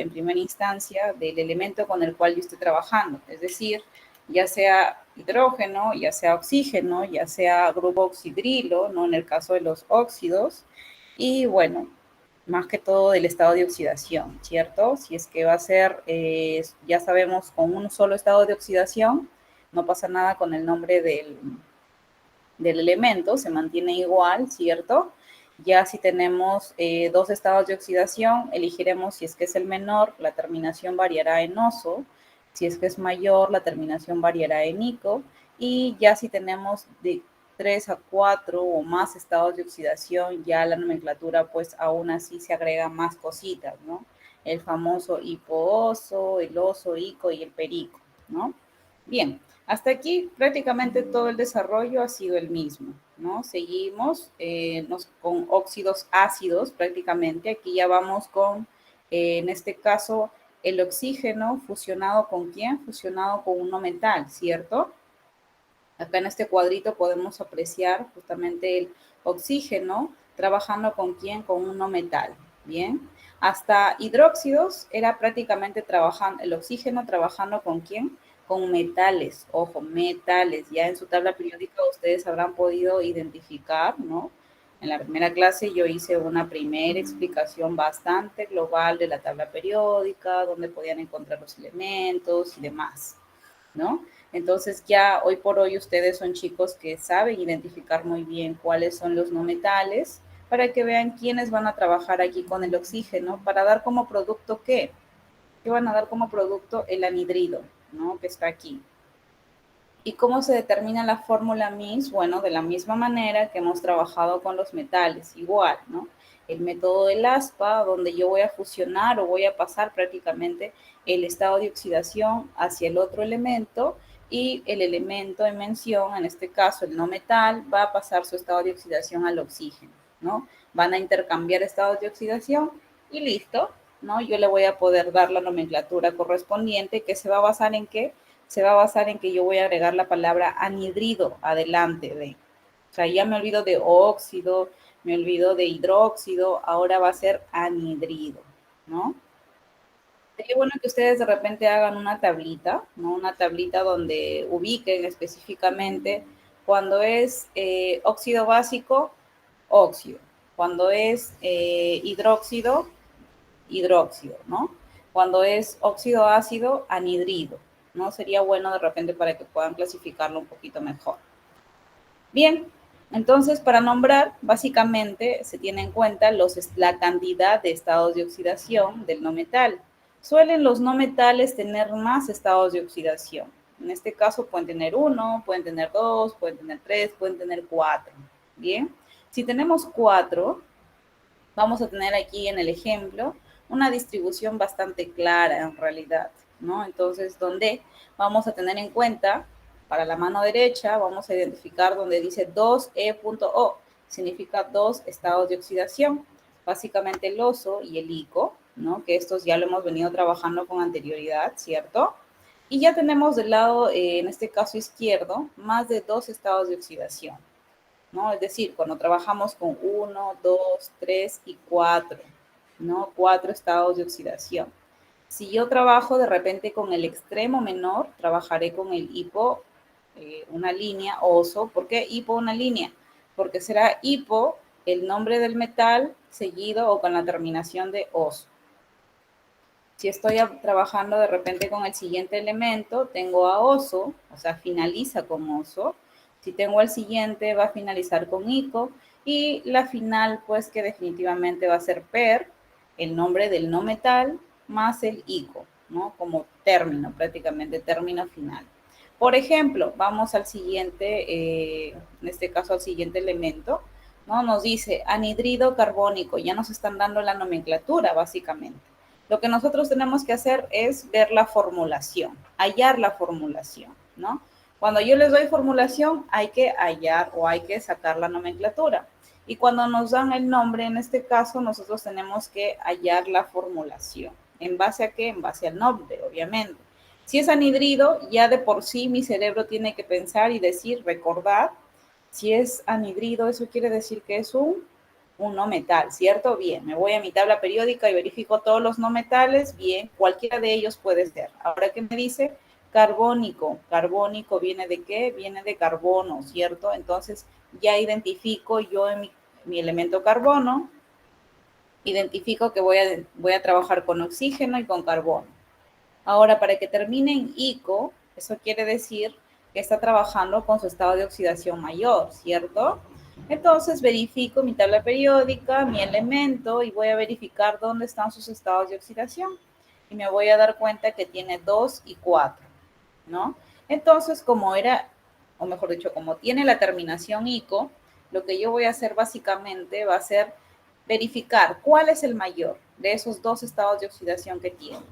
en primera instancia del elemento con el cual yo estoy trabajando, es decir, ya sea hidrógeno, ya sea oxígeno, ya sea grupo oxidrilo, ¿no? En el caso de los óxidos, y bueno, más que todo del estado de oxidación, ¿cierto? Si es que va a ser, ya sabemos, con un solo estado de oxidación, no pasa nada con el nombre del elemento, se mantiene igual, ¿cierto? Ya si tenemos dos estados de oxidación, elegiremos si es que es el menor, la terminación variará en oso, si es que es mayor, la terminación variará en ico, y ya si tenemos de 3 a 4 o más estados de oxidación, ya la nomenclatura pues aún así se agrega más cositas, ¿no? El famoso hipooso, el oso, ico y el perico, ¿no? Bien, hasta aquí prácticamente todo el desarrollo ha sido el mismo, ¿no? Seguimos con óxidos ácidos prácticamente. Aquí ya vamos con, en este caso, el oxígeno fusionado ¿con quién? Fusionado con un no metal, ¿cierto? Acá en este cuadrito podemos apreciar justamente el oxígeno trabajando ¿con quién? Con un no metal, ¿bien? Hasta hidróxidos era prácticamente trabajando, el oxígeno trabajando ¿con quién? Con metales, ojo, metales. Ya en su tabla periódica ustedes habrán podido identificar, ¿no? En la primera clase yo hice una primera explicación bastante global de la tabla periódica, donde podían encontrar los elementos y demás, ¿no? Entonces ya hoy por hoy ustedes son chicos que saben identificar muy bien cuáles son los no metales para que vean quiénes van a trabajar aquí con el oxígeno para dar como producto ¿qué? ¿Qué van a dar como producto? El anhidrido, ¿no? Que está aquí. ¿Y cómo se determina la fórmula MIS? Bueno, de la misma manera que hemos trabajado con los metales, igual, ¿no? El método del aspa, donde yo voy a fusionar o voy a pasar prácticamente el estado de oxidación hacia el otro elemento y el elemento en mención, en este caso el no metal, va a pasar su estado de oxidación al oxígeno, ¿no? Van a intercambiar estados de oxidación y listo, ¿no? Yo le voy a poder dar la nomenclatura correspondiente que se va a basar en qué? Se va a basar en que yo voy a agregar la palabra anhidrido adelante de. O sea, ya me olvido de óxido, me olvido de hidróxido, ahora va a ser anhidrido, ¿no? Sería bueno que ustedes de repente hagan una tablita, ¿no? Una tablita donde ubiquen específicamente cuando es óxido básico, óxido. Cuando es hidróxido, hidróxido, ¿no? Cuando es óxido ácido, anhidrido, ¿no? Sería bueno de repente para que puedan clasificarlo un poquito mejor. Bien, entonces para nombrar, básicamente se tiene en cuenta la cantidad de estados de oxidación del no metal. Suelen los no metales tener más estados de oxidación. En este caso pueden tener 1, pueden tener 2, pueden tener 3, pueden tener 4. Bien, si tenemos 4, vamos a tener aquí en el ejemplo una distribución bastante clara en realidad, ¿no? Entonces, donde vamos a tener en cuenta, para la mano derecha, vamos a identificar donde dice 2E.O, significa 2 estados de oxidación, básicamente el oso y el ico, ¿no? Que estos ya lo hemos venido trabajando con anterioridad, ¿cierto? Y ya tenemos del lado, en este caso izquierdo, más de 2 estados de oxidación, ¿no? Es decir, cuando trabajamos con 1, 2, 3 y 4, ¿no? 4 estados de oxidación. Si yo trabajo de repente con el extremo menor, trabajaré con el hipo, una línea, oso. ¿Por qué hipo una línea? Porque será hipo el nombre del metal seguido o con la terminación de oso. Si estoy trabajando de repente con el siguiente elemento, tengo a oso, o sea, finaliza con oso. Si tengo el siguiente, va a finalizar con ico. Y la final, pues que definitivamente va a ser per, el nombre del no metal, más el ico, ¿no? Como término, prácticamente término final. Por ejemplo, vamos al siguiente, en este caso al siguiente elemento, ¿no? Nos dice anhidrido carbónico, ya nos están dando la nomenclatura, básicamente. Lo que nosotros tenemos que hacer es ver la formulación, hallar la formulación, ¿no? Cuando yo les doy formulación, hay que hallar o hay que sacar la nomenclatura. Y cuando nos dan el nombre, en este caso, nosotros tenemos que hallar la formulación. ¿En base a qué? En base al nombre, obviamente. Si es anhidrido, ya de por sí mi cerebro tiene que pensar y decir, recordar. Si es anhidrido, eso quiere decir que es un un no metal, ¿cierto? Bien, me voy a mi tabla periódica y verifico todos los no metales. Bien, cualquiera de ellos puede ser. Ahora, ¿qué me dice? Carbónico. ¿Carbónico viene de qué? Viene de carbono, ¿cierto? Entonces, ya identifico yo en mi elemento carbono, identifico que voy a trabajar con oxígeno y con carbono. Ahora, para que termine en ico, eso quiere decir que está trabajando con su estado de oxidación mayor, ¿cierto? Entonces verifico mi tabla periódica, mi elemento, y voy a verificar dónde están sus estados de oxidación. Y me voy a dar cuenta que tiene 2 y 4, ¿no? Entonces, como era, o mejor dicho, como tiene la terminación ico, lo que yo voy a hacer básicamente va a ser verificar cuál es el mayor de esos dos estados de oxidación que tiene.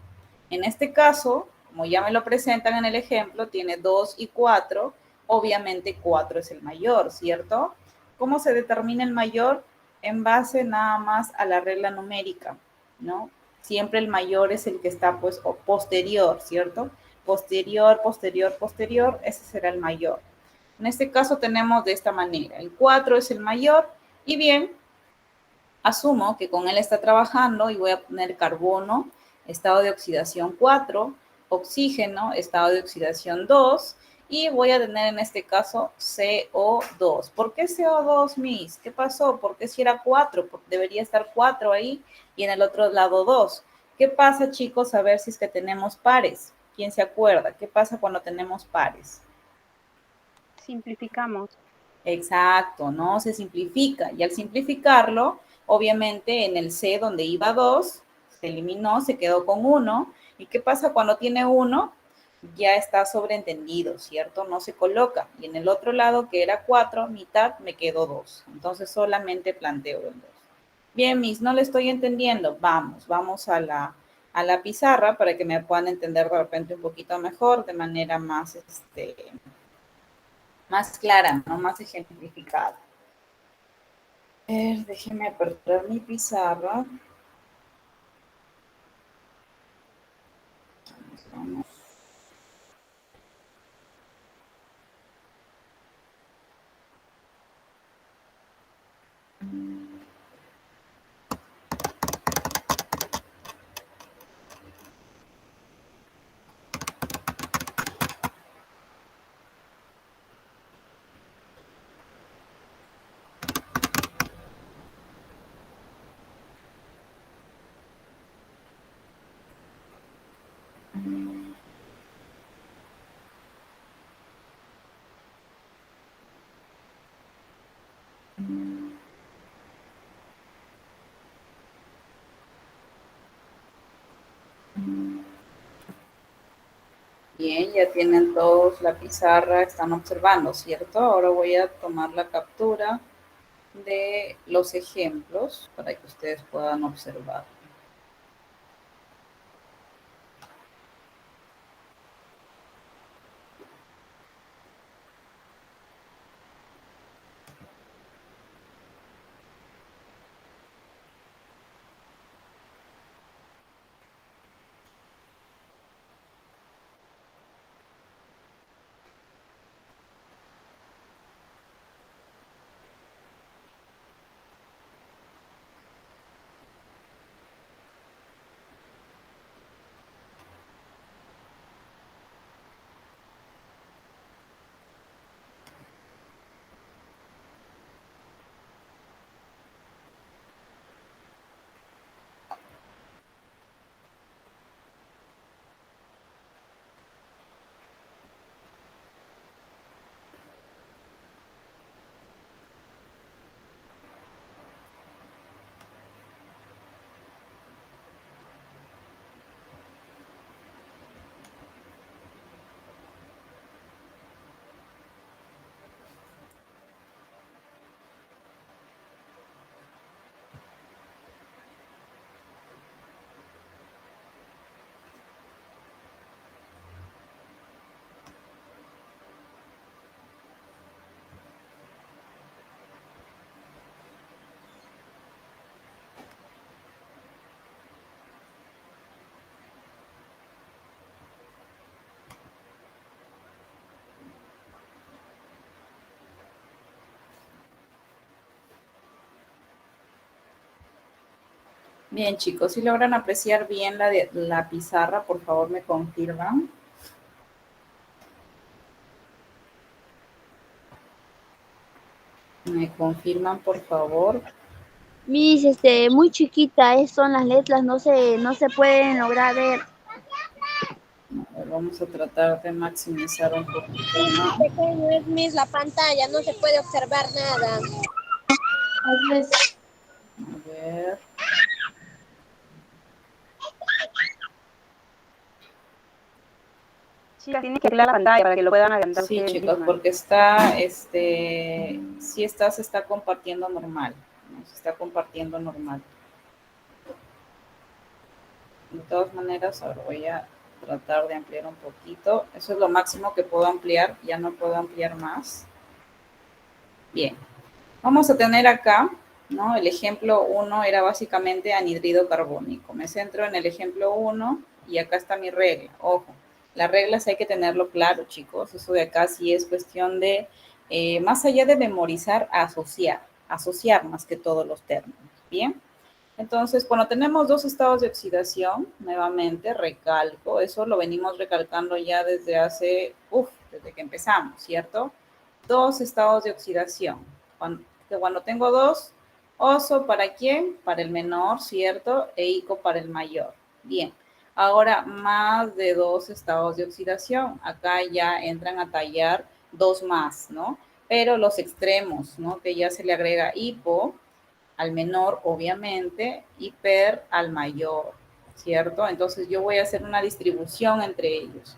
En este caso, como ya me lo presentan en el ejemplo, tiene 2 y 4, obviamente 4 es el mayor, ¿cierto? ¿Cómo se determina el mayor? En base nada más a la regla numérica, ¿no? Siempre el mayor es el que está pues posterior, ¿cierto? Posterior, posterior, posterior, ese será el mayor. En este caso tenemos de esta manera, el 4 es el mayor y bien, asumo que con él está trabajando y voy a poner carbono, estado de oxidación 4, oxígeno, estado de oxidación 2, y voy a tener en este caso CO2. ¿Por qué CO2, Miss? ¿Qué pasó? ¿Por qué si era 4? Porque debería estar 4 ahí y en el otro lado 2. ¿Qué pasa, chicos? A ver si es que tenemos pares. ¿Quién se acuerda? ¿Qué pasa cuando tenemos pares? Simplificamos. Exacto, ¿no? Se simplifica y al simplificarlo, obviamente en el C donde iba 2, se eliminó, se quedó con 1. ¿Y qué pasa cuando tiene 1? Ya está sobreentendido, ¿cierto? No se coloca. Y en el otro lado, que era 4, mitad, me quedó 2. Entonces solamente planteo el 2. Bien, Miss, no le estoy entendiendo. Vamos a la pizarra para que me puedan entender de repente un poquito mejor, de manera más, más clara, ¿no? Más ejemplificada. Déjeme apertar mi pizarra. Vamos. Bien, ya tienen todos la pizarra, están observando, ¿cierto? Ahora voy a tomar la captura de los ejemplos para que ustedes puedan observar. Bien, chicos, si logran apreciar bien la pizarra, por favor me confirman. Me confirman, por favor. Miss, muy chiquita, son las letras, no se pueden lograr ver. A ver, vamos a tratar de maximizar un poquito más. Pequeño es Miss la pantalla, no se puede observar nada. A ver. Sí, tiene que aclarar la pantalla para que lo puedan agrandar Sí, ustedes chicos, mismas. porque sí se está compartiendo normal, ¿no? Se está compartiendo normal. De todas maneras, ahora voy a tratar de ampliar un poquito. Eso es lo máximo que puedo ampliar, ya no puedo ampliar más. Bien, vamos a tener acá, ¿no? El ejemplo 1 era básicamente anhidrido carbónico. Me centro en el ejemplo 1 y acá está mi regla. Ojo, las reglas hay que tenerlo claro, chicos. Eso de acá sí es cuestión de, más allá de memorizar, asociar más que todos los términos. Bien. Entonces, cuando tenemos dos estados de oxidación, nuevamente recalco, eso lo venimos recalcando ya desde que empezamos, ¿cierto? Dos estados de oxidación. Cuando tengo dos, oso para quién? Para el menor, ¿cierto? E ico para el mayor. Bien. Ahora, más de dos estados de oxidación. Acá ya entran a tallar dos más, ¿no? Pero los extremos, ¿no? Que ya se le agrega hipo al menor, obviamente, y per al mayor, ¿cierto? Entonces yo voy a hacer una distribución entre ellos.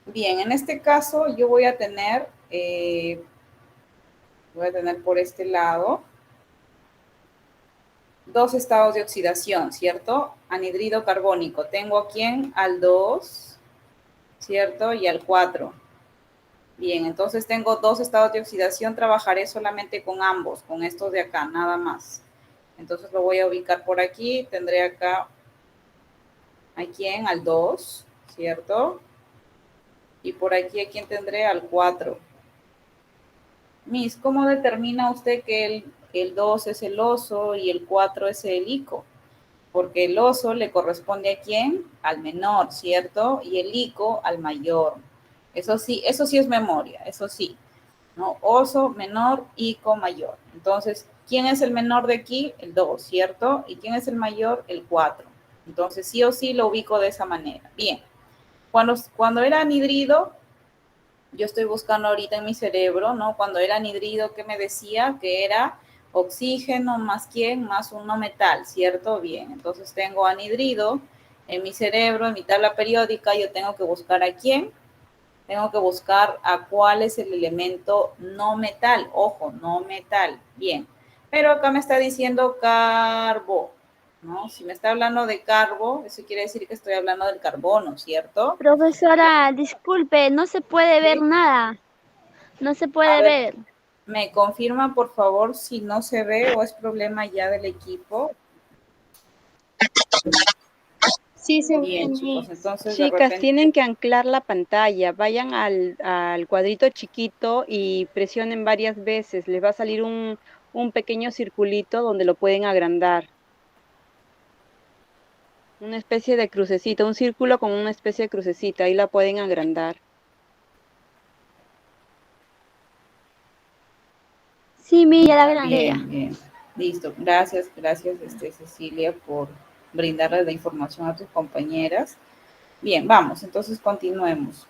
Bien, en este caso yo voy a tener por este lado dos estados de oxidación, ¿cierto? Anhidrido carbónico. Tengo aquí al 2, ¿cierto? Y al 4. Bien, entonces tengo dos estados de oxidación, trabajaré solamente con ambos, con estos de acá, nada más. Entonces lo voy a ubicar por aquí, tendré acá ¿a quién? Al 2, ¿cierto? Y por aquí ¿a quién tendré? Al 4. Miss, ¿cómo determina usted que el 2 es el oso y el 4 es el ico? Porque el oso le corresponde ¿a quién? Al menor, ¿cierto? Y el ico al mayor. Eso sí es memoria, eso sí, ¿no? Oso, menor, ico, mayor. Entonces, ¿quién es el menor de aquí? El 2, ¿cierto? ¿Y quién es el mayor? El 4. Entonces, sí o sí lo ubico de esa manera. Bien. Cuando era anhidrido, yo estoy buscando ahorita en mi cerebro, ¿no? Cuando era anhidrido, ¿qué me decía? Que era oxígeno más quién, más un no metal, ¿cierto? Bien, entonces tengo anhidrido en mi cerebro, en mi tabla periódica, yo tengo que buscar a quién, tengo que buscar a cuál es el elemento no metal, ojo, no metal, bien. Pero acá me está diciendo carbo, ¿no? Si me está hablando de carbo, eso quiere decir que estoy hablando del carbono, ¿cierto? Profesora, disculpe, no se puede ver ¿Sí? nada, no se A puede ver, ver. ¿me confirma, por favor, si no se ve o es problema ya del equipo? Sí, se ve, Bien, chicos, Miss. entonces de Chicas, repente, tienen que anclar la pantalla. Vayan al cuadrito chiquito y presionen varias veces. Les va a salir un pequeño circulito donde lo pueden agrandar. Una especie de crucecita, un círculo con una especie de crucecita. Ahí la pueden agrandar. Sí, Miss, ya la agrandé ya. bien, bien, listo. Gracias, gracias, Cecilia, por brindarles la información a tus compañeras. Bien, vamos, entonces continuemos.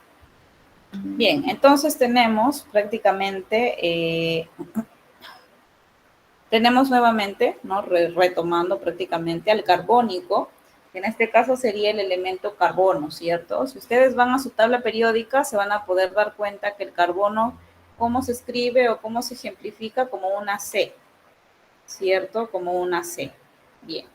Bien, entonces tenemos prácticamente, tenemos nuevamente, ¿no? Retomando prácticamente al carbónico, que en este caso sería el elemento carbono, ¿cierto? Si ustedes van a su tabla periódica, se van a poder dar cuenta que el carbono, cómo se escribe o cómo se ejemplifica como una C, ¿cierto? Como una C. Bien.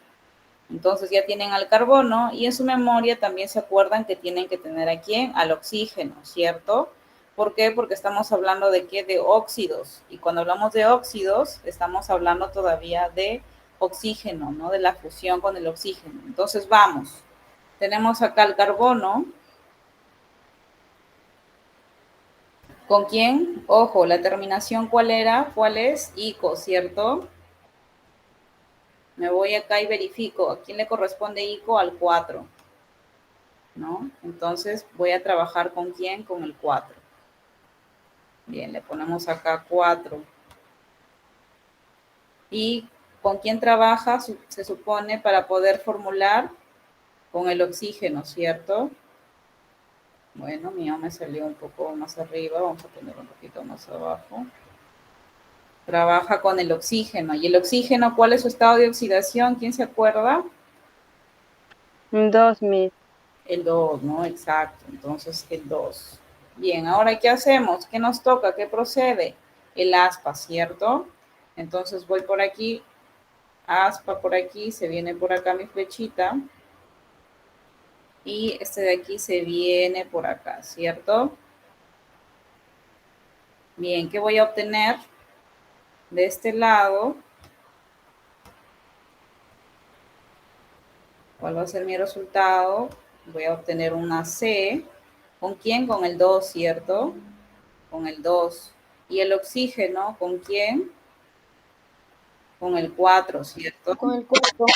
Entonces ya tienen al carbono y en su memoria también se acuerdan que tienen que tener a quién, al oxígeno, ¿cierto? ¿Por qué? Porque estamos hablando de qué, de óxidos. Y cuando hablamos de óxidos, estamos hablando todavía de oxígeno, ¿no? De la fusión con el oxígeno. Entonces vamos. Tenemos acá el carbono. ¿Con quién? Ojo, la terminación ¿cuál era? ¿Cuál es? Ico, ¿cierto? Me voy acá y verifico. ¿A quién le corresponde ICO? Al 4, ¿no? Entonces voy a trabajar ¿con quién? Con el 4. Bien, le ponemos acá 4. ¿Y con quién trabaja? Se supone para poder formular con el oxígeno, ¿cierto? Bueno, mío me salió un poco más arriba. Vamos a poner un poquito más abajo. Trabaja con el oxígeno. ¿Y el oxígeno cuál es su estado de oxidación? ¿Quién se acuerda? 2, Miss. El 2, ¿no? Exacto. Entonces, el 2. Bien, ahora, ¿qué hacemos? ¿Qué nos toca? ¿Qué procede? El aspa, ¿cierto? Entonces, voy por aquí, aspa por aquí, se viene por acá mi flechita. Y este de aquí se viene por acá, ¿cierto? Bien, ¿qué voy a obtener? De este lado, ¿cuál va a ser mi resultado? Voy a obtener una C. ¿Con quién? Con el 2, ¿cierto? Con el 2. ¿Y el oxígeno? ¿Con quién? Con el 4, ¿cierto? Con el 4.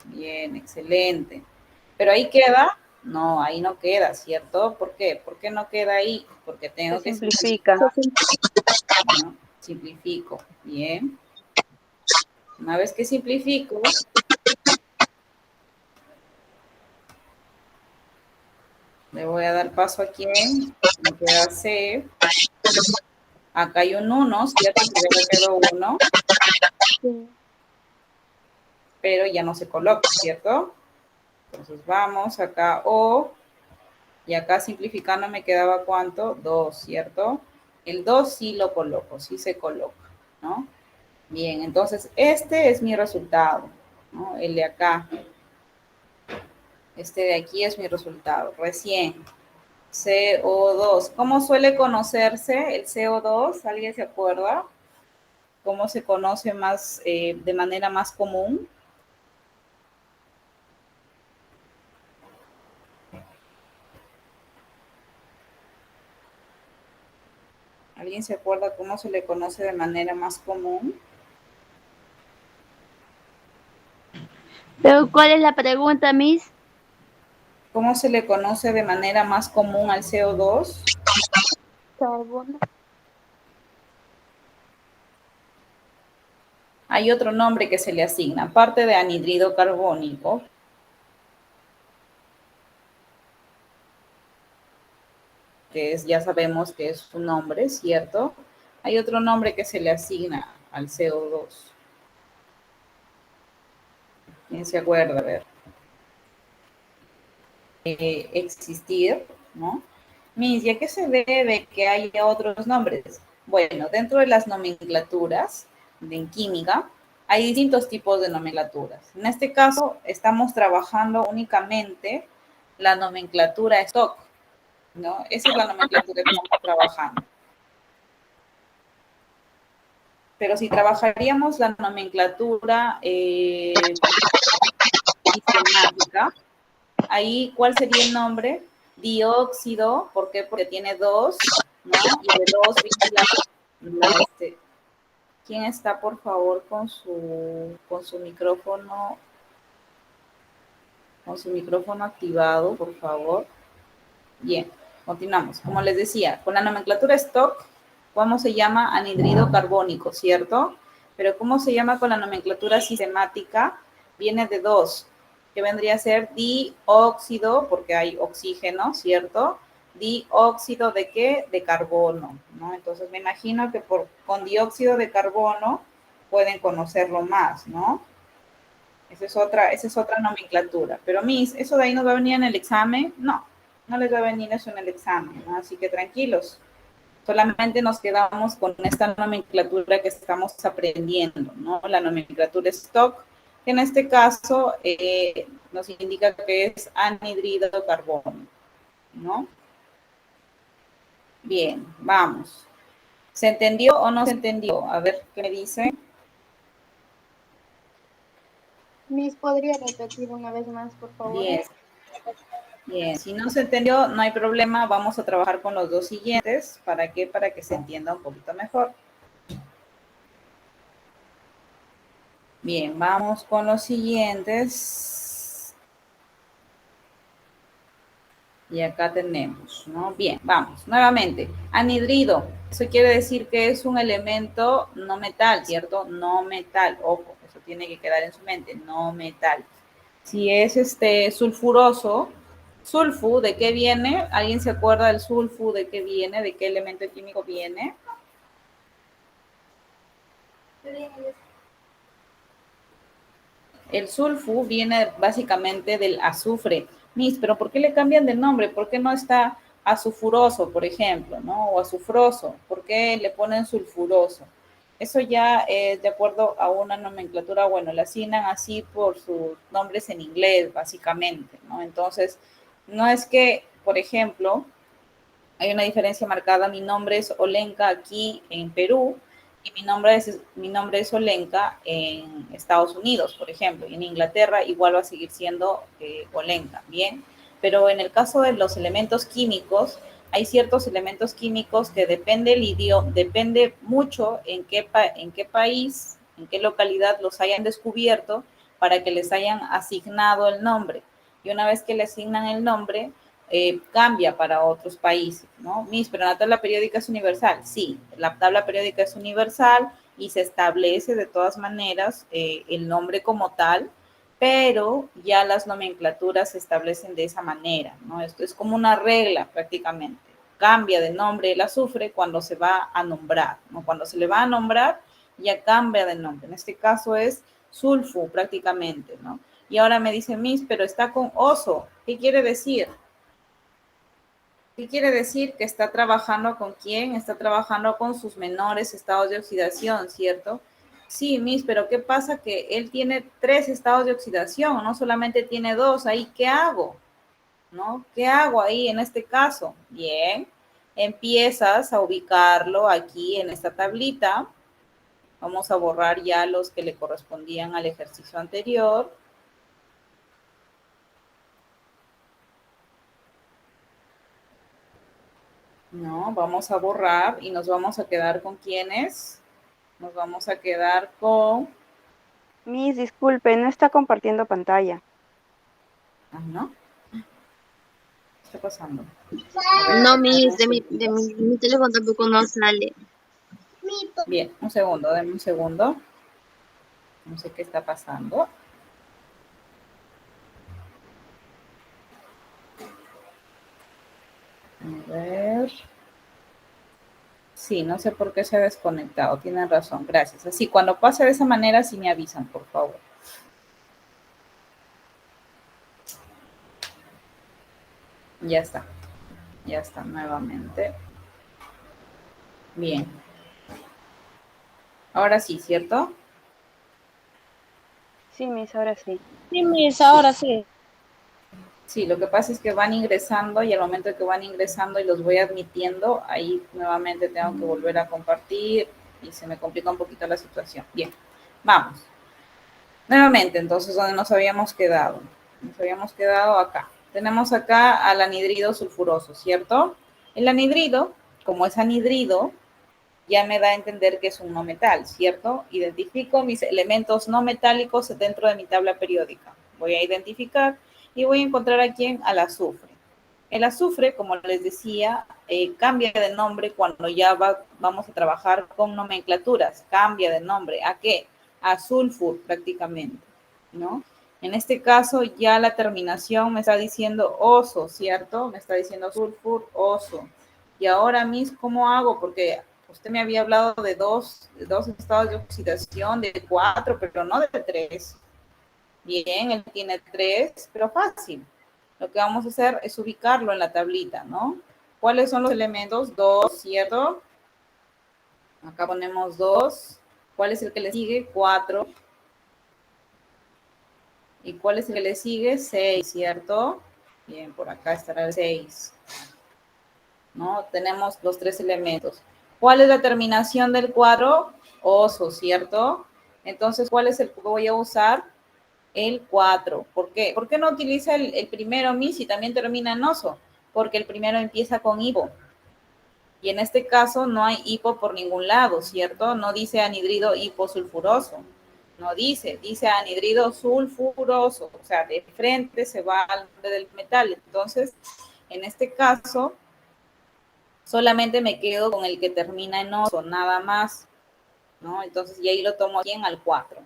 Bien, excelente. ¿Pero ahí queda? No, ahí no queda, ¿cierto? ¿Por qué? ¿Por qué no queda ahí? Porque Se tengo que simplifica. simplificar, ¿no? Simplifico. Bien. Una vez que simplifico, le voy a dar paso a quién. Me queda C. Acá hay un 1, ¿cierto? Primero quedó 1, Sí. pero ya no se coloca, ¿cierto? Entonces vamos, acá O, y acá simplificando me quedaba ¿cuánto? 2, ¿cierto? El 2 sí lo coloco, sí se coloca, ¿no? Bien, entonces este es mi resultado, ¿no? El de acá. Este de aquí es mi resultado. Recién, CO2. ¿Cómo suele conocerse el CO2? ¿Alguien se acuerda? ¿Cómo se conoce más, de manera más común? ¿Alguien se acuerda cómo se le conoce de manera más común? Pero ¿cuál es la pregunta, Miss? ¿Cómo se le conoce de manera más común al CO2? Carbono. Hay otro nombre que se le asigna, aparte de anhídrido carbónico, que es, ya sabemos que es su nombre, ¿cierto? Hay otro nombre que se le asigna al CO2. ¿Quién se acuerda? A ver. Existir, ¿no? Mis, ¿y a qué se debe que haya otros nombres? Bueno, dentro de las nomenclaturas en química hay distintos tipos de nomenclaturas. En este caso, estamos trabajando únicamente la nomenclatura stock, ¿no? Esa es la nomenclatura que estamos trabajando. Pero si trabajaríamos la nomenclatura sistemática, ahí, ¿cuál sería el nombre? Dióxido, ¿por qué? Porque tiene 2, ¿no? Y de 2 viene ¿quién está, por favor, con su micrófono activado, por favor? Bien, continuamos. Como les decía, con la nomenclatura stock, ¿cómo se llama? Anhídrido carbónico, ¿cierto? Pero ¿cómo se llama con la nomenclatura sistemática? Viene de 2, que vendría a ser dióxido, porque hay oxígeno, ¿cierto? Dióxido ¿de qué? De carbono, ¿no? Entonces me imagino que con dióxido de carbono pueden conocerlo más, ¿no? Esa es otra nomenclatura. Pero, Miss, ¿eso de ahí nos va a venir en el examen? No, no les va a venir eso en el examen, ¿no? Así que tranquilos. Solamente nos quedamos con esta nomenclatura que estamos aprendiendo, ¿no? La nomenclatura stock, que en este caso nos indica que es anhídrido carbono, ¿no? Bien, vamos. ¿Se entendió o no se entendió? A ver qué me dice. Miss, ¿podría repetir una vez más, por favor? Bien. Bien, si no se entendió, no hay problema. Vamos a trabajar con los dos siguientes. ¿Para qué? Para que se entienda un poquito mejor. Bien. Bien, vamos con los siguientes. Y acá tenemos, ¿no? Bien, vamos, nuevamente. Anhidrido, eso quiere decir que es un elemento no metal, ¿cierto? No metal, ojo, eso tiene que quedar en su mente, no metal. Si es sulfuroso, sulfu, ¿de qué viene? ¿Alguien se acuerda del sulfu? ¿De qué viene? ¿De qué elemento químico viene? El sulfu viene básicamente del azufre. Miss, pero ¿por qué le cambian de nombre? ¿Por qué no está azufroso, por ejemplo, ¿no? O azufroso. ¿Por qué le ponen sulfuroso? Eso ya es de acuerdo a una nomenclatura, bueno, la asignan así por sus nombres en inglés, básicamente, ¿no? Entonces, no es que, por ejemplo, hay una diferencia marcada. Mi nombre es Olenka aquí en Perú y mi nombre es Olenka en Estados Unidos, por ejemplo, y en Inglaterra igual va a seguir siendo Olenka, ¿bien? Pero en el caso de los elementos químicos, hay ciertos elementos químicos que depende el idioma, depende mucho en qué país, en qué localidad los hayan descubierto para que les hayan asignado el nombre. Y una vez que le asignan el nombre, cambia para otros países, ¿no? Pero la tabla periódica es universal. Sí, la tabla periódica es universal y se establece de todas maneras el nombre como tal, pero ya las nomenclaturas se establecen de esa manera, ¿no? Esto es como una regla prácticamente. Cambia de nombre el azufre cuando se va a nombrar, ¿no? Cuando se le va a nombrar, ya cambia de nombre. En este caso es sulfu prácticamente, ¿no? Y ahora me dice Miss, pero está con oso. ¿Qué quiere decir? ¿Qué quiere decir? Que está trabajando con quién? Está trabajando con sus menores estados de oxidación, ¿cierto? Sí, Miss, pero ¿qué pasa? Que él tiene 3 estados de oxidación, no solamente tiene 2. Ahí, ¿qué hago? ¿No? ¿Qué hago ahí en este caso? Bien, empiezas a ubicarlo aquí en esta tablita. Vamos a borrar ya los que le correspondían al ejercicio anterior. No, vamos a borrar y nos vamos a quedar con quiénes. Nos vamos a quedar con... Miss, disculpe, no está compartiendo pantalla. Ah, ¿no? ¿Qué está pasando? No, de mi teléfono tampoco no sale. Bien, un segundo, denme un segundo. No sé qué está pasando. A ver. Sí, no sé por qué se ha desconectado. Tienen razón, gracias. Así, cuando pase de esa manera, sí me avisan, por favor. Ya está nuevamente. Bien. Ahora sí, ¿cierto? Sí, Miss, ahora sí. Sí, Miss, ahora sí. Sí, lo que pasa es que van ingresando y al momento que van ingresando y los voy admitiendo, ahí nuevamente tengo que volver a compartir y se me complica un poquito la situación. Bien, vamos. Nuevamente, entonces, ¿dónde nos habíamos quedado? Nos habíamos quedado acá. Tenemos acá al anhidrido sulfuroso, ¿cierto? El anhidrido, como es anhidrido, ya me da a entender que es un no metal, ¿cierto? Identifico mis elementos no metálicos dentro de mi tabla periódica. Voy a identificar y voy a encontrar aquí al azufre. El azufre, como les decía, cambia de nombre cuando ya vamos a trabajar con nomenclaturas. Cambia de nombre. ¿A qué? A sulfur prácticamente, ¿no? En este caso ya la terminación me está diciendo oso, ¿cierto? Me está diciendo sulfur, oso. Y ahora mismo, ¿cómo hago? Porque usted me había hablado de dos estados de oxidación, de 4, pero no de 3. Bien, él tiene 3, pero fácil. Lo que vamos a hacer es ubicarlo en la tablita, ¿no? ¿Cuáles son los elementos? 2, ¿cierto? Acá ponemos 2. ¿Cuál es el que le sigue? 4. ¿Y cuál es el que le sigue? 6, ¿cierto? Bien, por acá estará el 6. ¿No? Tenemos los 3 elementos. ¿Cuál es la terminación del cuadro? Oso, ¿cierto? Entonces, ¿cuál es el que voy a usar? El 4. ¿Por qué? ¿Por qué no utiliza el primero mi si también termina en oso? Porque el primero empieza con hipo. Y en este caso no hay hipo por ningún lado, ¿cierto? No dice anhidrido hiposulfuroso. No dice anhidrido sulfuroso, o sea, de frente se va al nombre del metal. Entonces, en este caso, solamente me quedo con el que termina en oso, nada más, ¿no? Entonces, y ahí lo tomo aquí en al 4.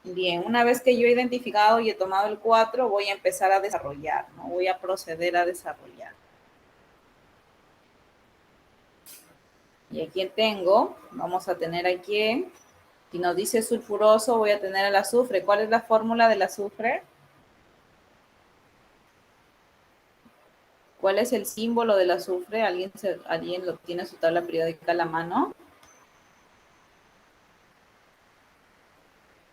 Bien, una vez que yo he identificado y he tomado el 4, voy a empezar a desarrollar, ¿no? Voy a proceder a desarrollar. Y aquí tengo, vamos a tener aquí, si nos dice sulfuroso, voy a tener el azufre. ¿Cuál es la fórmula del azufre? ¿Cuál es el símbolo del azufre? ¿Alguien lo tiene en su tabla periódica a la mano?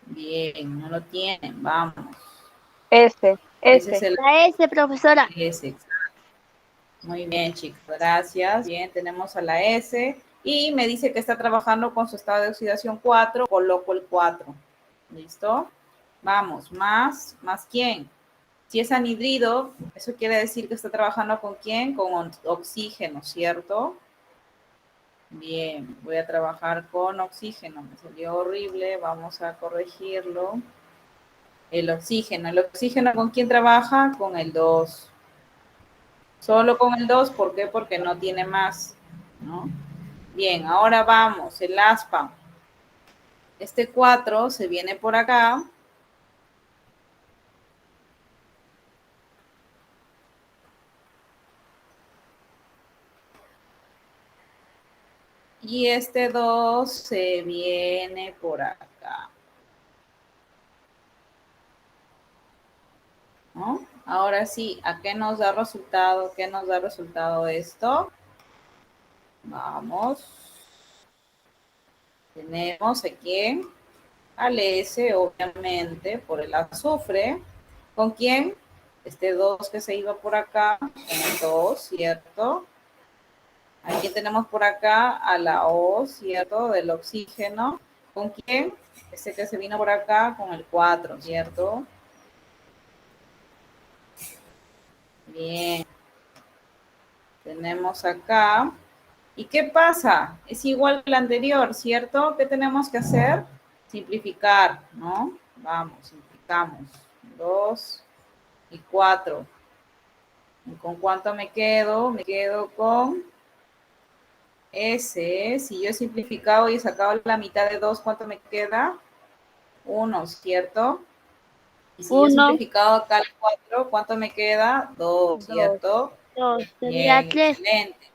Bien, no lo tienen, vamos. S, Ese es S. el La S, profesora. S. Muy bien, chicos, gracias. Bien, tenemos a la S. Y me dice que está trabajando con su estado de oxidación 4, coloco el 4. ¿Listo? Vamos, más ¿quién? Si es anhidrido, eso quiere decir que está trabajando con quién? Con oxígeno, ¿cierto? Bien, voy a trabajar con oxígeno. Me salió horrible, vamos a corregirlo. El oxígeno, ¿con quién trabaja? Con el 2. Solo con el 2, ¿por qué? Porque no tiene más, ¿no? Bien, ahora vamos, el aspa. Este 4 se viene por acá. Y este 2 se viene por acá, ¿no? Ahora sí, ¿a qué nos da resultado? ¿Qué nos da resultado esto? Vamos. Tenemos aquí al S, obviamente, por el azufre. ¿Con quién? Este 2 que se iba por acá, con el 2, ¿cierto? Aquí tenemos por acá a la O, ¿cierto? Del oxígeno. ¿Con quién? Este que se vino por acá con el 4, ¿cierto? Bien. Tenemos acá. ¿Y qué pasa? Es igual al anterior, ¿cierto? ¿Qué tenemos que hacer? Simplificar, ¿no? Vamos, simplificamos. 2 y 4. ¿Y con cuánto me quedo? Me quedo con S. Si yo he simplificado y he sacado la mitad de 2, ¿cuánto me queda? 1, ¿cierto? Y si yo he 1, simplificado acá el 4, ¿cuánto me queda? 2, 2, ¿cierto? 2. Sería Bien, 3. excelente.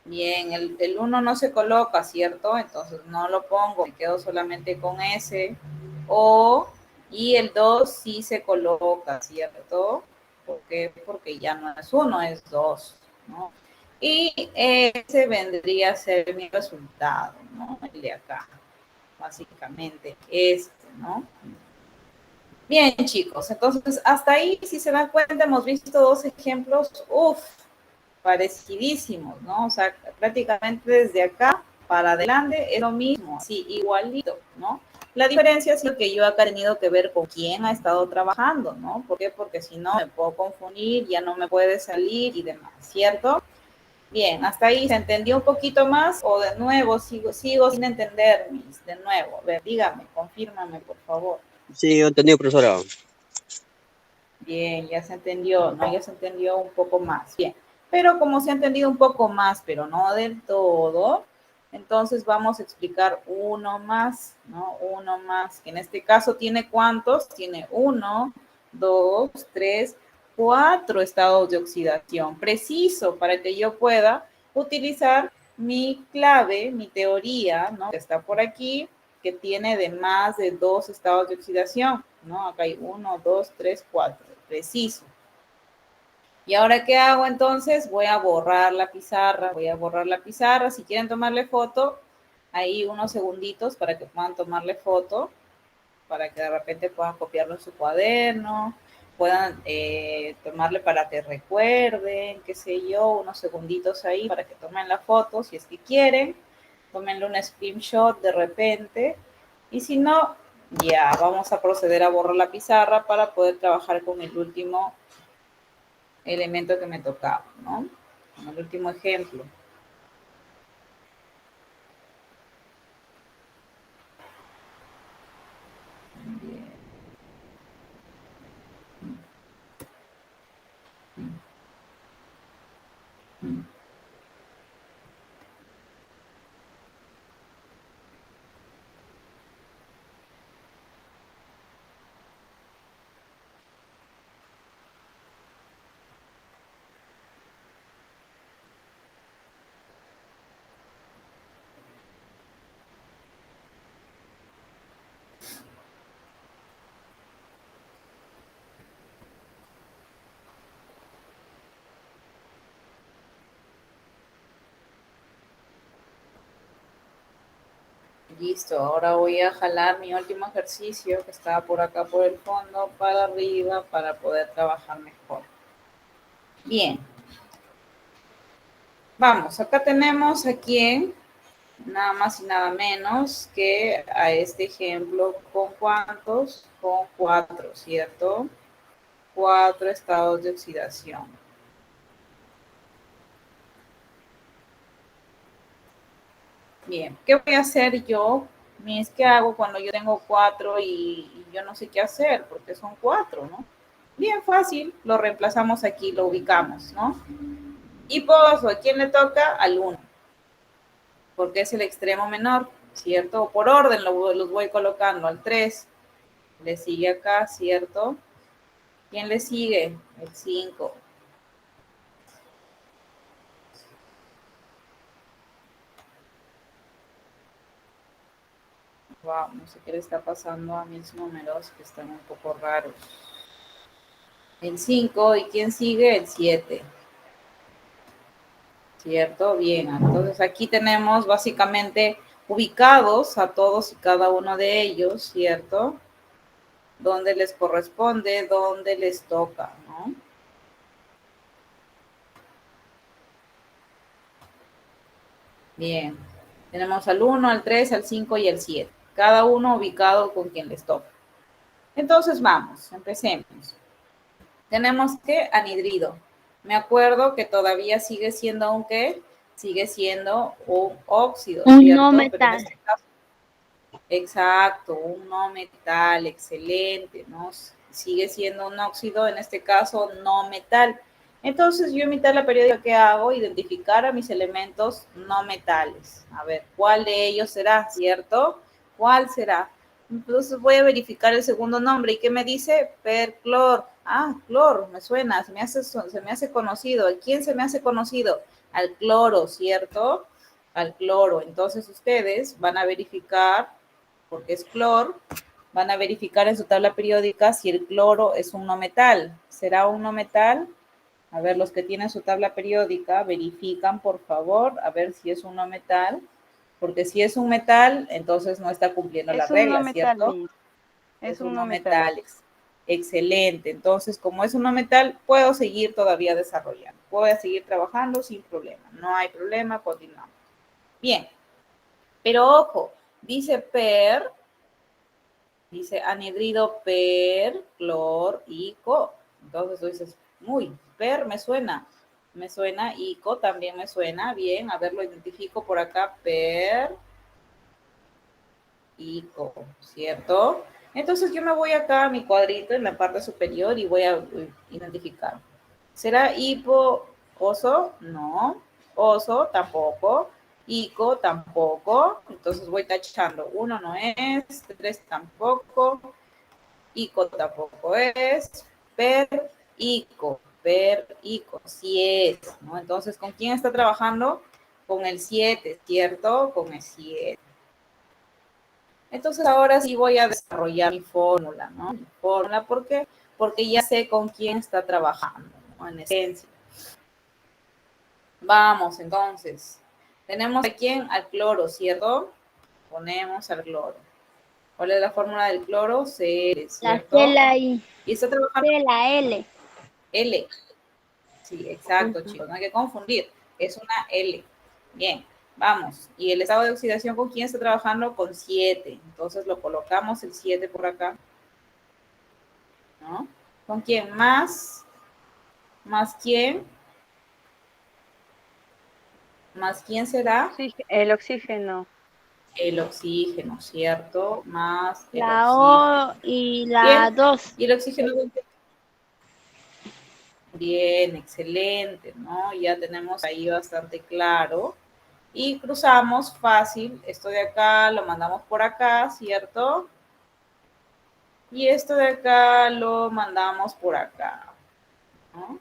Bien, el 1 no se coloca, ¿cierto? Entonces no lo pongo, me quedo solamente con S. Y el 2 sí se coloca, ¿cierto? ¿Por qué? Porque ya no es 1, es 2, ¿no? Y ese vendría a ser mi resultado, ¿no? El de acá, básicamente este, ¿no? Bien, chicos, entonces hasta ahí, si se dan cuenta, hemos visto dos ejemplos, parecidísimos, ¿no? O sea, prácticamente desde acá para adelante es lo mismo, así, igualito, ¿no? La diferencia es que yo acá he tenido que ver con quién ha estado trabajando, ¿no? ¿Por qué? Porque si no me puedo confundir, ya no me puede salir y demás, ¿cierto? Bien, hasta ahí se entendió un poquito más o de nuevo sigo sin entender, mis, de nuevo. A ver, dígame, confírmame, por favor. Sí, yo entendí, profesora. Bien, ya se entendió, ¿no? Ya se entendió un poco más. Bien, pero como se ha entendido un poco más, pero no del todo, entonces vamos a explicar uno más, ¿no? Uno más, que en este caso tiene ¿cuántos? Tiene 1, 2, 3, 4 estados de oxidación, preciso para que yo pueda utilizar mi clave, mi teoría, ¿no? Que está por aquí, que tiene de más de 2 estados de oxidación, ¿no? Acá hay 1, 2, 3, 4, preciso. ¿Y ahora qué hago entonces? Voy a borrar la pizarra, Si quieren tomarle foto, ahí unos segunditos para que puedan tomarle foto, para que de repente puedan copiarlo en su cuaderno, puedan tomarle para que recuerden, qué sé yo, unos segunditos ahí para que tomen la foto, si es que quieren, tómenle un screenshot de repente, y si no, ya vamos a proceder a borrar la pizarra para poder trabajar con el último elemento que me tocaba, ¿no? Con el último ejemplo. Listo, ahora voy a jalar mi último ejercicio que estaba por acá por el fondo para arriba para poder trabajar mejor. Bien. Vamos, acá tenemos a quién, nada más y nada menos que a este ejemplo, ¿con cuántos? Con 4, ¿cierto? 4 estados de oxidación. Bien, ¿qué voy a hacer yo? ¿Qué hago cuando yo tengo 4 y yo no sé qué hacer? Porque son 4, ¿no? Bien fácil, lo reemplazamos aquí, lo ubicamos, ¿no? Y pozo, ¿a quién le toca? Al 1, porque es el extremo menor, ¿cierto? Por orden los voy colocando. Al 3, le sigue acá, ¿cierto? ¿Quién le sigue? El 5. Wow, no sé qué le está pasando a mis números que están un poco raros. El 5, ¿y quién sigue? El 7. ¿Cierto? Bien, entonces aquí tenemos básicamente ubicados a todos y cada uno de ellos, ¿cierto? Donde les corresponde, donde les toca, ¿no? Bien, tenemos al 1, al 3, al 5 y al 7. Cada uno ubicado con quien les toca. Entonces vamos, empecemos. Tenemos que anhidrido. Me acuerdo que todavía sigue siendo un qué, sigue siendo un óxido, Un no ¿cierto? Pero en metal. este caso, exacto, un no metal, excelente, ¿no? Sigue siendo un óxido, en este caso no metal. Entonces yo en mi tabla periódica, ¿qué hago? Identificar a mis elementos no metales. A ver, ¿cuál de ellos será? ¿Cierto? ¿Cuál será? Entonces voy a verificar el segundo nombre. ¿Y qué me dice? Perclor. Ah, clor, me suena, se me hace conocido. ¿A quién se me hace conocido? Al cloro, ¿cierto? Al cloro. Entonces ustedes van a verificar, porque es clor, van a verificar en su tabla periódica si el cloro es un no metal. ¿Será un no metal? A ver, los que tienen su tabla periódica, verifican, por favor, a ver si es un no metal. Porque si es un metal, entonces no está cumpliendo la Es un no regla, metal, ¿cierto? Miss. Es Es un un no no metal. metal. Excelente. Entonces, como es un no metal, puedo seguir todavía desarrollando. Puedo seguir trabajando sin problema. No hay problema, continuamos. Bien. Pero ojo, dice dice anhidrido per, clor, y co. Entonces tú dices, muy, per me suena, y co también me suena, bien, a ver, lo identifico por acá, per, y co, ¿cierto? Entonces yo me voy acá a mi cuadrito en la parte superior y voy a identificar. ¿Será hipo, oso? No. Oso, tampoco. Ico, tampoco. Entonces voy tachando. 1 no es, 3 tampoco. Ico tampoco es. Per, ico, sí es, ¿no? Entonces, ¿con quién está trabajando? Con el 7, ¿cierto? Con el 7. Entonces ahora sí voy a desarrollar mi fórmula, ¿no? Mi fórmula, ¿por qué? Porque ya sé con quién está trabajando, ¿no? En esencia. Vamos, entonces. Tenemos a quién, al cloro, ¿cierto? Ponemos al cloro. ¿Cuál es la fórmula del cloro? Cl, La C, ¿cierto? la I. Y está trabajando C, la L. L. Sí, exacto, Ujú. chicos. No hay que confundir. Es una L. Bien, vamos. ¿Y el estado de oxidación con quién está trabajando? Con 7. Entonces lo colocamos el 7 por acá, ¿no? ¿Con quién más? ¿Más quién? ¿Más quién será? El oxígeno. El oxígeno, ¿cierto? Más el La oxígeno. O y la Bien, 2. ¿y el oxígeno? Bien, excelente, ¿no? Ya tenemos ahí bastante claro. Y cruzamos fácil. Esto de acá lo mandamos por acá, ¿cierto? Y esto de acá lo mandamos por acá, ¿no?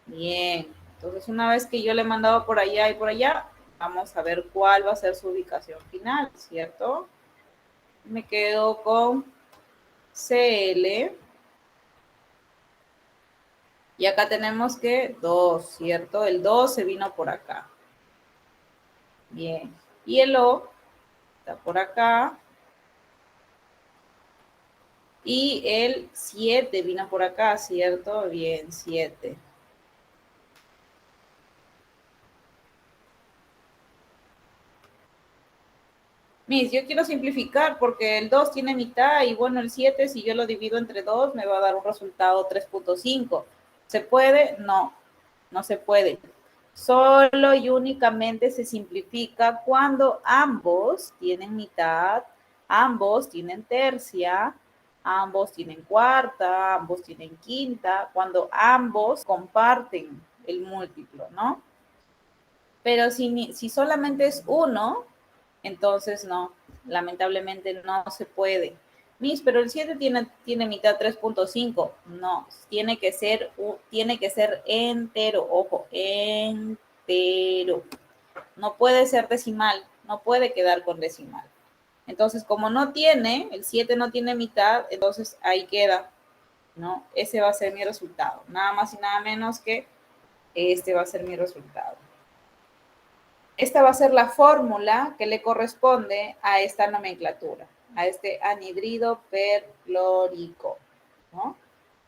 Bien, entonces una vez que yo le he mandado por allá y por allá, vamos a ver cuál va a ser su ubicación final, ¿cierto? Me quedo con CL. Y acá tenemos que 2, ¿cierto? El 2 se vino por acá. Bien. Y el O está por acá. Y el 7 vino por acá, ¿cierto? Bien, 7. Mis, yo quiero simplificar porque el 2 tiene mitad y bueno, el 7, si yo lo divido entre 2, me va a dar un resultado 3.5. ¿Se puede? No, no se puede. Solo y únicamente se simplifica cuando ambos tienen mitad, ambos tienen tercia, ambos tienen cuarta, ambos tienen quinta, cuando ambos comparten el múltiplo, ¿no? Pero si solamente es uno, entonces no, lamentablemente no se puede. Miss, pero el 7 tiene mitad 3.5. No, tiene que ser entero, ojo, entero. No puede ser decimal, no puede quedar con decimal. Entonces, como no tiene, el 7 no tiene mitad, entonces ahí queda, ¿no? Ese va a ser mi resultado. Nada más y nada menos que este va a ser mi resultado. Esta va a ser la fórmula que le corresponde a esta nomenclatura, a este anhidrido perclórico, ¿no?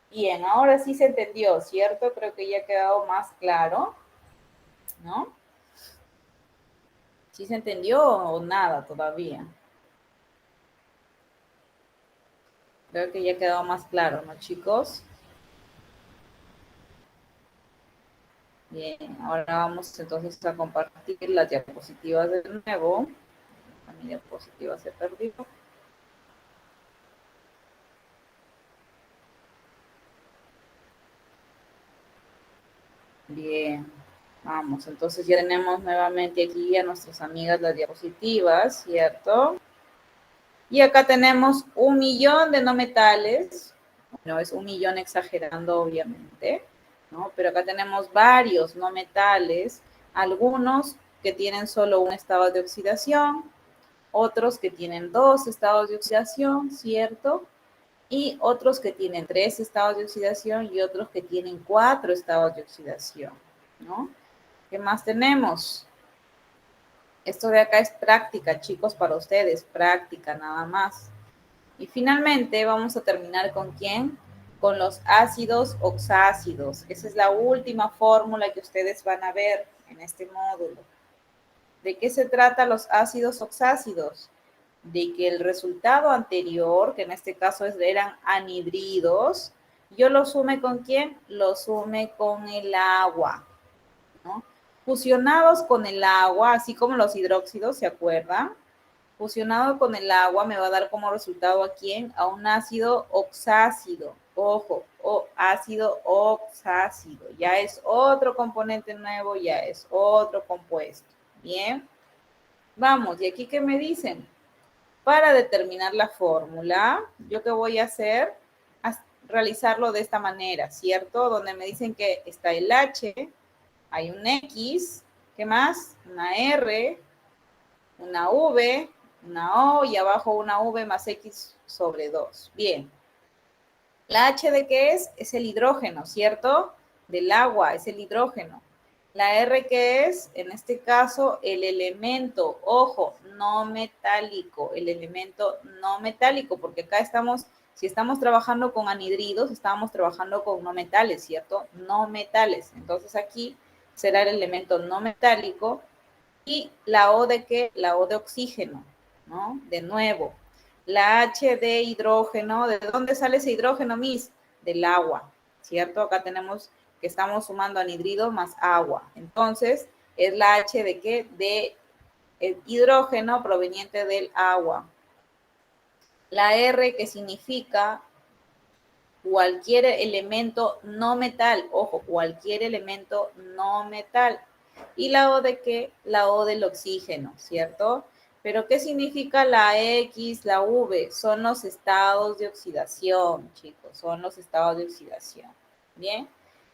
Bien, ahora sí se entendió, ¿cierto? Creo que ya ha quedado más claro, ¿no? ¿Sí se entendió o nada todavía? Creo que ya ha quedado más claro, ¿no, chicos? Bien, ahora vamos entonces a compartir las diapositivas de nuevo. Mi diapositiva se perdió. Bien, vamos, entonces ya tenemos nuevamente aquí a nuestras amigas las diapositivas, ¿cierto? Y acá tenemos 1.000.000 de no metales, no es 1.000.000 exagerando obviamente, ¿no? Pero acá tenemos varios no metales, algunos que tienen solo un estado de oxidación, otros que tienen 2 estados de oxidación, ¿cierto? Y otros que tienen 3 estados de oxidación y otros que tienen 4 estados de oxidación, ¿no? ¿Qué más tenemos? Esto de acá es práctica, chicos, para ustedes, práctica nada más. Y finalmente vamos a terminar con ¿quién? Con los ácidos oxácidos. Esa es la última fórmula que ustedes van a ver en este módulo. ¿De qué se trata los ácidos oxácidos? De que el resultado anterior, que en este caso eran anhidridos, yo lo sume con ¿quién? Lo sume con el agua, ¿no? Fusionados con el agua, así como los hidróxidos, ¿se acuerdan? Fusionado con el agua me va a dar como resultado a quién? A un ácido oxácido. Ojo, ácido oxácido. Ya es otro componente nuevo, ya es otro compuesto. Bien. Vamos, ¿y aquí qué me dicen? Para determinar la fórmula, ¿yo qué voy a hacer? Realizarlo de esta manera, ¿cierto? Donde me dicen que está el H, hay un X, ¿qué más? Una R, una V, una O y abajo una V más X sobre 2. Bien. ¿La H de qué es? Es el hidrógeno, ¿cierto? Del agua, es el hidrógeno. La R que es, en este caso, el elemento, ojo, no metálico, el elemento no metálico, porque acá estamos, si estamos trabajando con anhidridos, estamos trabajando con no metales, ¿cierto? No metales. Entonces aquí será el elemento no metálico. Y la O de qué? La O de oxígeno, ¿no? De nuevo. La H de hidrógeno, ¿de dónde sale ese hidrógeno, Miss? Del agua, ¿cierto? Acá tenemos que estamos sumando anhidrido más agua. Entonces, es la H de qué? De hidrógeno proveniente del agua. La R que significa cualquier elemento no metal, ojo, cualquier elemento no metal. ¿Y la O de qué? La O del oxígeno, ¿cierto? Pero ¿qué significa la X, la V? Son los estados de oxidación, chicos, son los estados de oxidación. ¿Bien?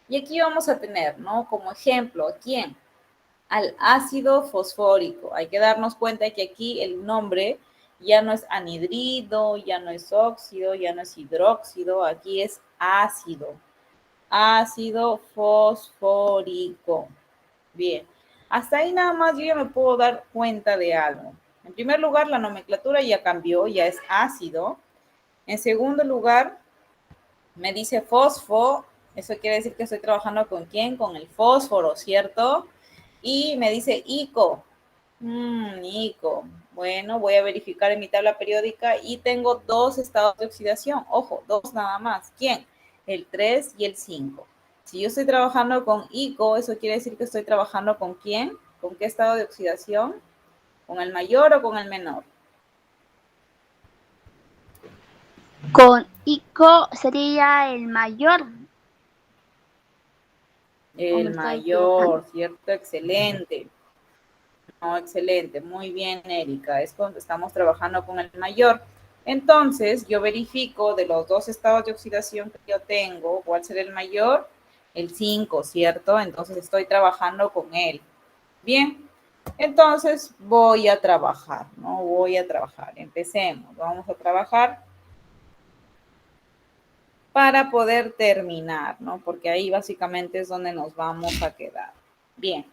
Y aquí vamos a tener, ¿no? Como ejemplo, ¿a quién? Al ácido fosfórico. Hay que darnos cuenta que aquí el nombre ya no es anhidrido, ya no es óxido, ya no es hidróxido, aquí es ácido. Ácido fosfórico. Bien, hasta ahí nada más yo ya me puedo dar cuenta de algo. En primer lugar, la nomenclatura ya cambió, ya es ácido. En segundo lugar, me dice fosfo. Eso quiere decir que estoy trabajando con quién, con el fósforo, ¿cierto? Y me dice ico. Ico. Bueno, voy a verificar en mi tabla periódica y tengo dos estados de oxidación. Ojo, dos nada más. ¿Quién? El 3 y el 5. Si yo estoy trabajando con ico, eso quiere decir que estoy trabajando con quién, con qué estado de oxidación, con el mayor o con el menor. Con ICO sería el mayor. ¿O me El estoy equivocando? mayor, ¿cierto? Excelente. No, excelente. Muy bien, Erika. Es cuando estamos trabajando con el mayor. Entonces, yo verifico de los dos estados de oxidación que yo tengo, ¿cuál será el mayor? El 5, ¿cierto? Entonces, estoy trabajando con él. Bien. Entonces, voy a trabajar, ¿no? Voy a trabajar. Empecemos. Vamos a trabajar para poder terminar, ¿no? Porque ahí básicamente es donde nos vamos a quedar. Bien.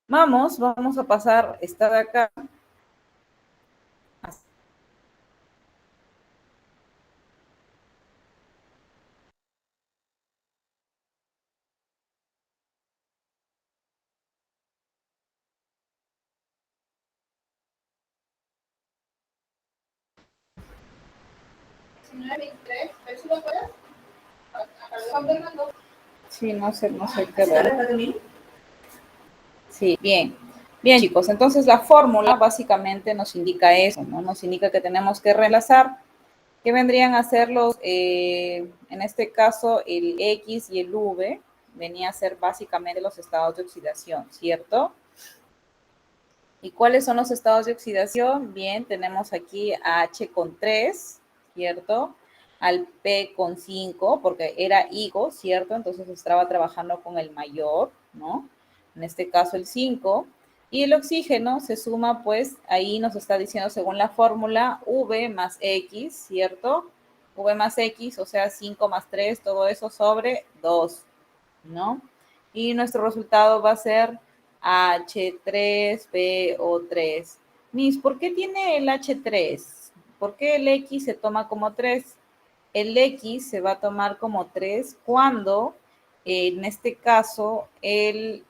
Vamos a pasar esta de acá. Sí, no sé qué ver. Sí, bien. Bien, chicos, entonces la fórmula básicamente nos indica eso, ¿no? Nos indica que tenemos que reemplazar, que vendrían a ser los, en este caso, el X y el V, venía a ser básicamente los estados de oxidación, ¿cierto? ¿Y cuáles son los estados de oxidación? Bien, tenemos aquí a H con 3, ¿cierto? Al P con 5, porque era higo, ¿cierto? Entonces estaba trabajando con el mayor, ¿no? En este caso el 5. Y el oxígeno se suma, pues, ahí nos está diciendo según la fórmula V más X, ¿cierto? V más X, o sea, 5 más 3, todo eso sobre 2, ¿no? Y nuestro resultado va a ser H3PO3. Miss, ¿por qué tiene el H3? ¿Por qué el X se toma como 3? El X se va a tomar como 3 cuando, en este caso, el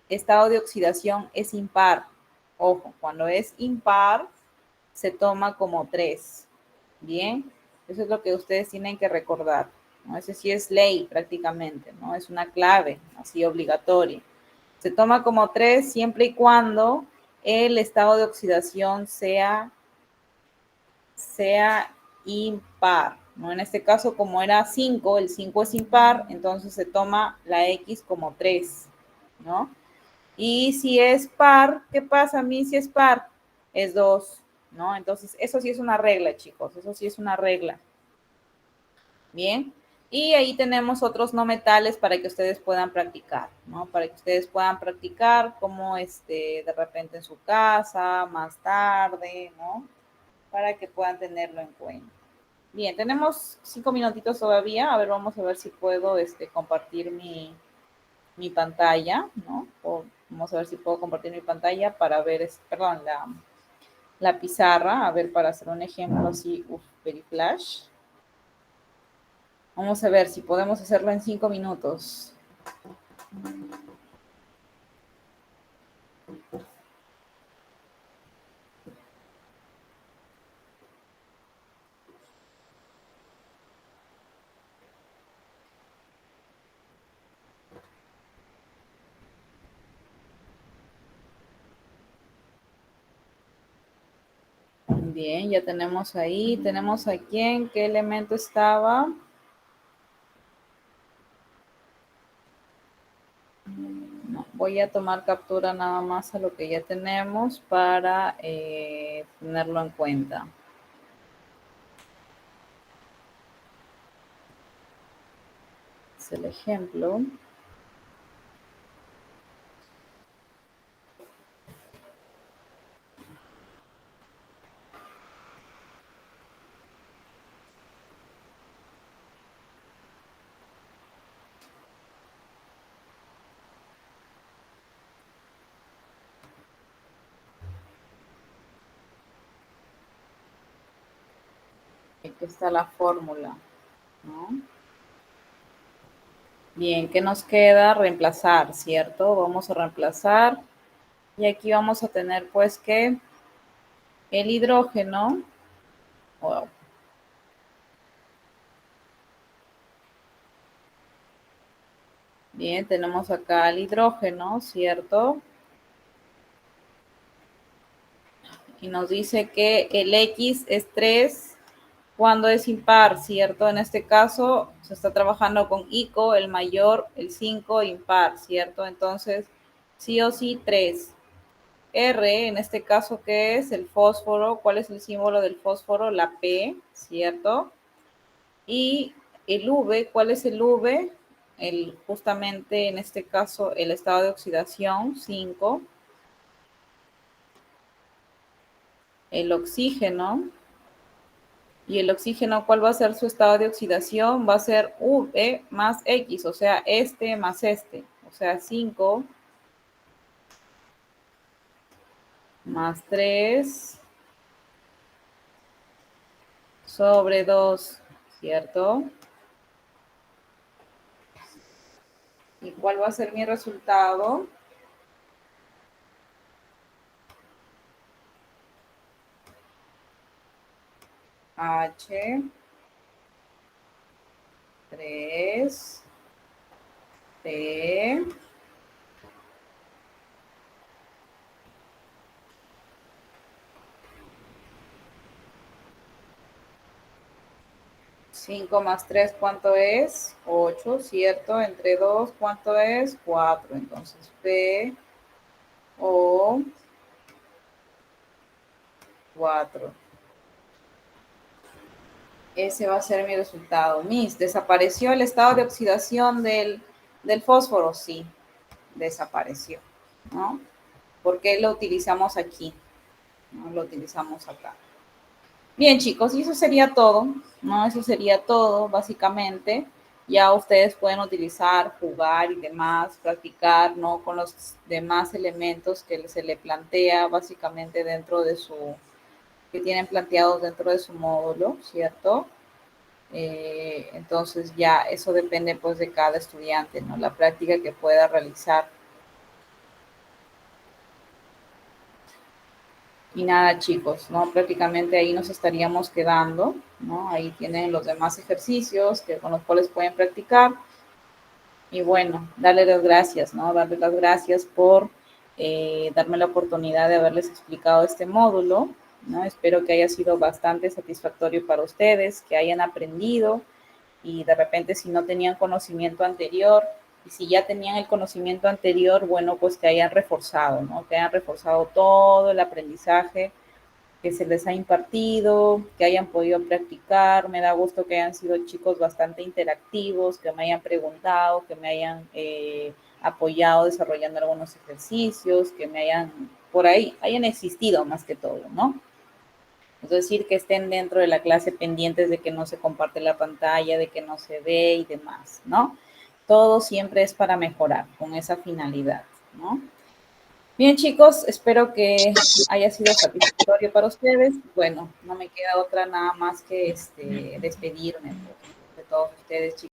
estado de oxidación es impar. Ojo, cuando es impar, se toma como 3. Bien, eso es lo que ustedes tienen que recordar, ¿no? Ese sí es ley prácticamente, ¿no? Es una clave así obligatoria. Se toma como 3 siempre y cuando el estado de oxidación sea impar, ¿no? En este caso, como era 5, el 5 es impar, entonces se toma la X como 3, ¿no? Y si es par, ¿qué pasa a mí si es par? Es 2, ¿no? Entonces, eso sí es una regla, chicos, eso sí es una regla. Bien, y ahí tenemos otros no metales para que ustedes puedan practicar, ¿no? Para que ustedes puedan practicar como de repente en su casa, más tarde, ¿no? Para que puedan tenerlo en cuenta. Bien, tenemos 5 minutitos todavía. A ver, vamos a ver si puedo compartir mi pantalla, ¿no? Vamos a ver si puedo compartir mi pantalla para ver, perdón, la pizarra. A ver, para hacer un ejemplo así, very flash. Vamos a ver si podemos hacerlo en 5 minutos. Bien, ya tenemos ahí. Tenemos aquí en qué elemento estaba. No, voy a tomar captura nada más a lo que ya tenemos para tenerlo en cuenta. es el ejemplo. Aquí está la fórmula, ¿no? Bien, ¿qué nos queda? Reemplazar, ¿cierto? Vamos a reemplazar. Y aquí vamos a tener, pues, que el hidrógeno. Wow. Bien, tenemos acá el hidrógeno, ¿cierto? Y nos dice que el X es 3 cuando es impar, ¿cierto? En este caso se está trabajando con ICO, el mayor, el 5 impar, ¿cierto? Entonces, sí o sí 3. R, en este caso, ¿qué es? El fósforo. ¿Cuál es el símbolo del fósforo? La P, ¿cierto? Y el V, ¿cuál es el V? Justamente en este caso, el estado de oxidación, 5. El oxígeno. Y el oxígeno, ¿cuál va a ser su estado de oxidación? Va a ser V más X, o sea, este más este. O sea, 5 más 3 sobre 2, ¿cierto? ¿Y cuál va a ser mi resultado? H, 3, T, 5 más 3, ¿cuánto es? 8, ¿cierto? Entre 2, ¿cuánto es? 4. Entonces, P, O, 4. Ese va a ser mi resultado. Miss, ¿desapareció el estado de oxidación del fósforo? Sí, desapareció, ¿no? ¿Por qué lo utilizamos aquí? ¿No? Lo utilizamos acá. Bien, chicos, y eso sería todo, ¿no? Eso sería todo, básicamente. Ya ustedes pueden utilizar, jugar y demás, practicar, ¿no? Con los demás elementos que se le plantea básicamente dentro de que tienen planteados dentro de su módulo, ¿cierto? Entonces ya eso depende pues de cada estudiante, ¿no? La práctica que pueda realizar. Y nada, chicos, ¿no? Prácticamente ahí nos estaríamos quedando, ¿no? Ahí tienen los demás ejercicios con los cuales pueden practicar. Y bueno, darle las gracias, ¿no? Darle las gracias por darme la oportunidad de haberles explicado este módulo, ¿no? Espero que haya sido bastante satisfactorio para ustedes, que hayan aprendido y de repente si no tenían conocimiento anterior y si ya tenían el conocimiento anterior, bueno, pues que hayan reforzado, ¿no? Que hayan reforzado todo el aprendizaje que se les ha impartido, que hayan podido practicar. Me da gusto que hayan sido chicos bastante interactivos, que me hayan preguntado, que me hayan apoyado desarrollando algunos ejercicios, que me hayan, por ahí, hayan existido más que todo, ¿no? Es decir, que estén dentro de la clase pendientes de que no se comparte la pantalla, de que no se ve y demás, ¿no? Todo siempre es para mejorar con esa finalidad, ¿no? Bien, chicos, espero que haya sido satisfactorio para ustedes. Bueno, no me queda otra nada más que despedirme de todos ustedes, chicos.